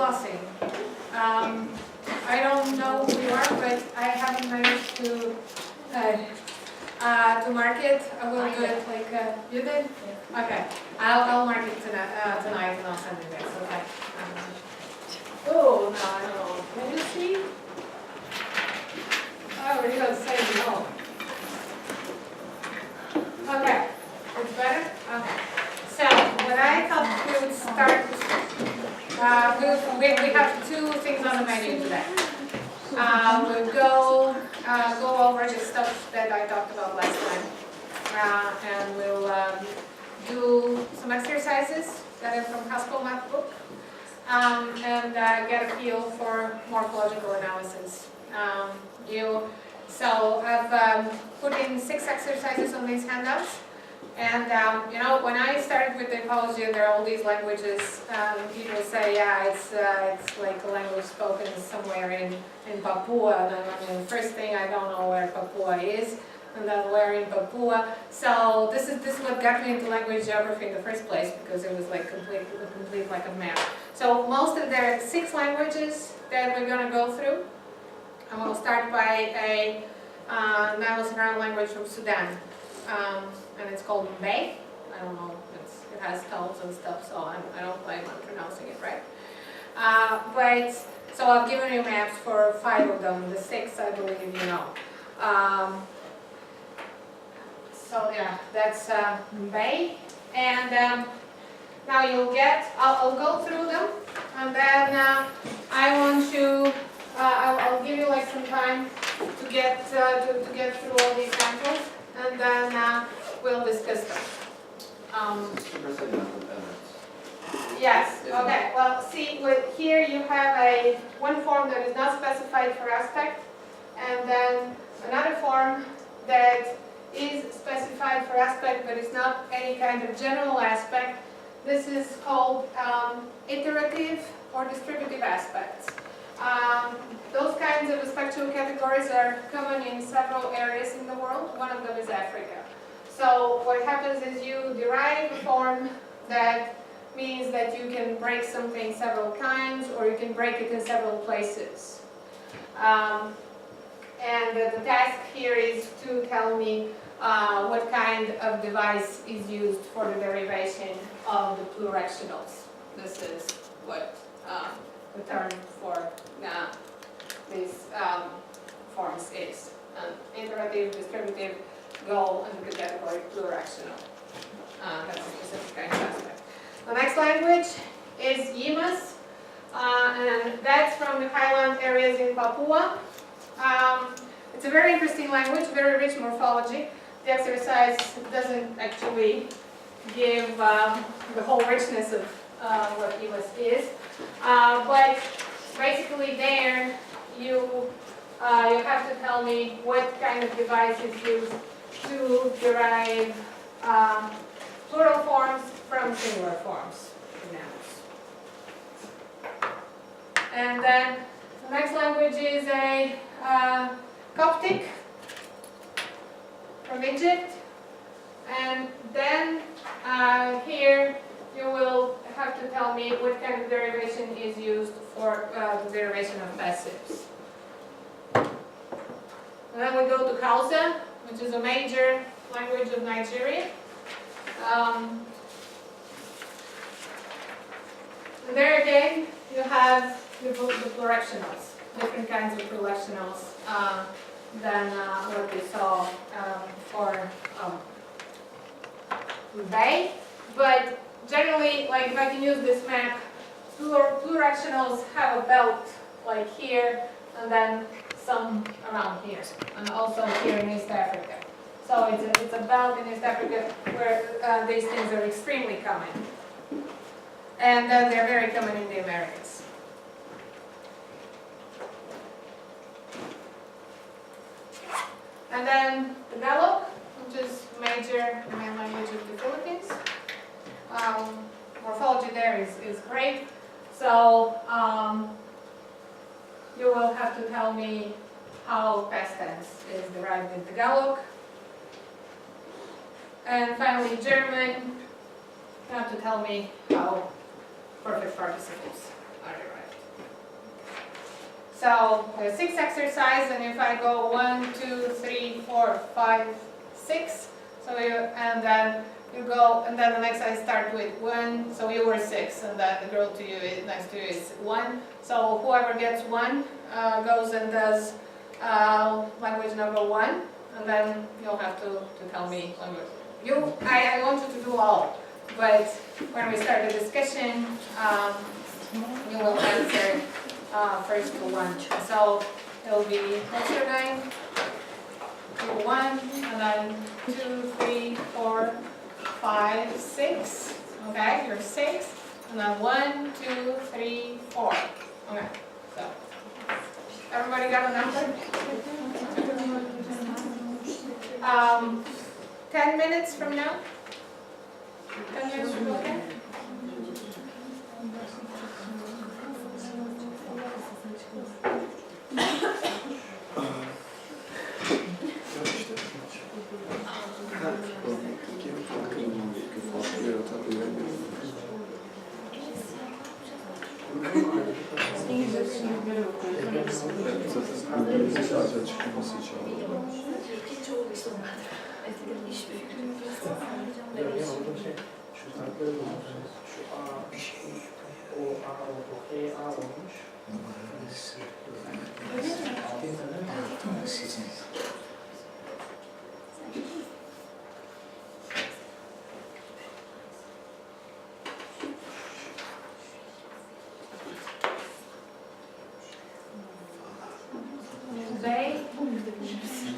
glossing. I don't know who you are, but I haven't managed to mark it. I will do it like you did. Yeah. Okay, I'll mark it tonight and I'll send it back. Okay. Oh no, I don't know. Can you see? Oh, we're gonna say no. Okay, it's better. Okay. So what I thought we would start. We have two things on the menu today. We'll go over the stuff that I talked about last time, and we'll do some exercises that are from Haskell math book, and get a feel for morphological analysis. So I've put in 6 exercises on these handouts. And you know, when I started with typology, there are all these languages. People say, yeah, it's like a language spoken somewhere in Papua. And I mean, first thing, I don't know where Papua is, and then where in Papua. So this is what got me into language geography in the first place, because it was like complete like a map. So there are 6 languages that we're going to go through. And we'll start by a Nile Saharan language from Sudan. And it's called Bay. I don't know, it has tones and stuff, so I don't plan on pronouncing it right. So I've given you maps for 5 of them, the 6th I believe you know. So yeah, that's Bay. And now you'll get, I'll go through them, and then I want you, I'll give you like some time to get through all these samples, and then we'll discuss them. Yes, okay, well see, here you have one form that is not specified for aspect, and then another form that is specified for aspect but is not any kind of general aspect. This is called iterative or distributive aspects. Those kinds of spectral categories are common in several areas in the world. One of them is Africa. So what happens is you derive a form that means that you can break something several times, or you can break it in several places. And the task here is to tell me what kind of device is used for the derivation of the plurirectionals. This is what the term for these forms is. Iterative, distributive, go under the category plurirectional. That's a specific kind of aspect. The next language is Yimas, and that's from the highland areas in Papua. It's a very interesting language, very rich morphology. The exercise doesn't actually give the whole richness of what Yimas is, but basically there you have to tell me what kind of device is used to derive plural forms from singular forms in nouns. And then the next language is a Coptic from Egypt. And then here you will have to tell me what kind of derivation is used for the derivation of passives. And then we go to Hausa, which is a major language of Nigeria. And there again, you have the plurirectionals, different kinds of plurirectionals than what we saw for Bay. But generally, like if I can use this map, plurirectionals have a belt like here, and then some around here, and also here in East Africa. So it's a belt in East Africa where these things are extremely common. And they're very common in the Americas. And then the Tagalog, which is major main language of the Philippines. Morphology there is great. So you will have to tell me how past tense is derived in Tagalog. And finally, German, you have to tell me how perfect participles are derived. So 6 exercises, and if I go 1, 2, 3, 4, 5, 6, so and then you go, and then the next I start with 1, so you were 6, and then the girl to you next to you is 1. So whoever gets 1 goes and does language number 1, and then you'll have to tell me language. I want you to do all, but when we start the discussion, you will answer first to 1. So it'll be, what's your name? 1, and then 2, 3, 4, 5, 6. Okay, you're 6, and then 1, 2, 3, 4. Okay, so everybody got a number? 10 minutes from now? 10 minutes from okay?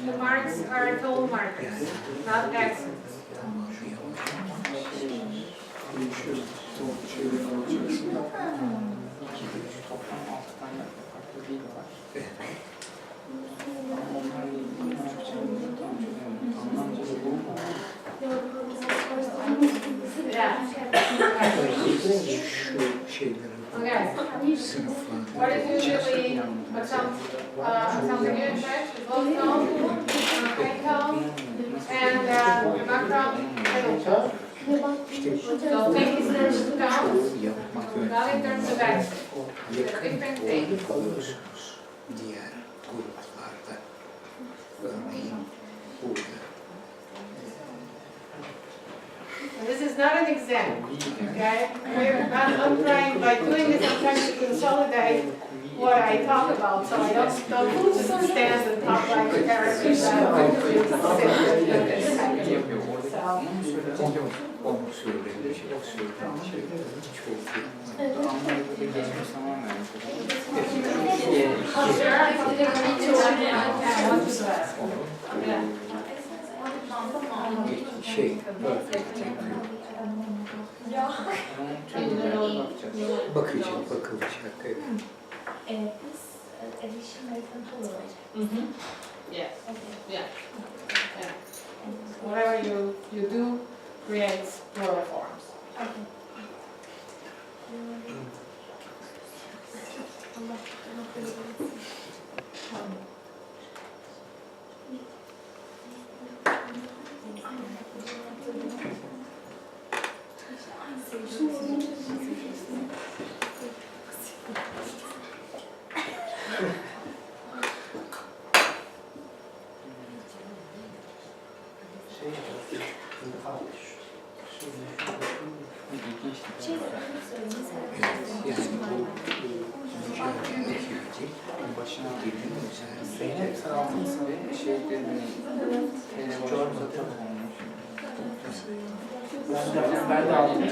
The marks are total markers, not accents. Okay. What is usually something you expect? Low tone, high tone, and background, middle tone. So think in terms of tones, not in terms of accent. It's a different thing. This is not an exam, okay? I'm trying, by doing this, I'm trying to consolidate what I talk about, so I don't just stand and talk like the characters that I bakılacak. This addition is plural. Yes. Yeah. Whatever you do creates plural forms. Okay. Zeynep sen altın sana şey dedin. Ben de aldım.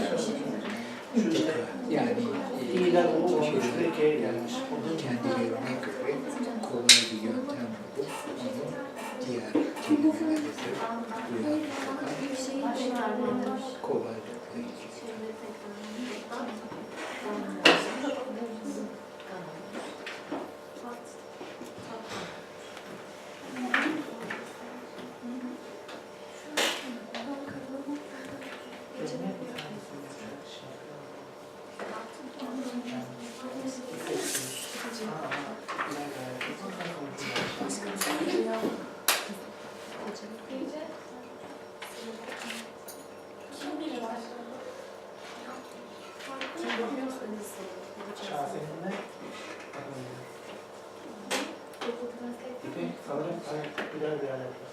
Yani İyiler olmuş, Türkiye'ye gelmiş. kendilerine göre kolay bir yöntem bulup onu diğer kelimelere de uyarlamak kolaylıkla ilgili. Google Translate. İpek sanırım ayakta birer bir alakası.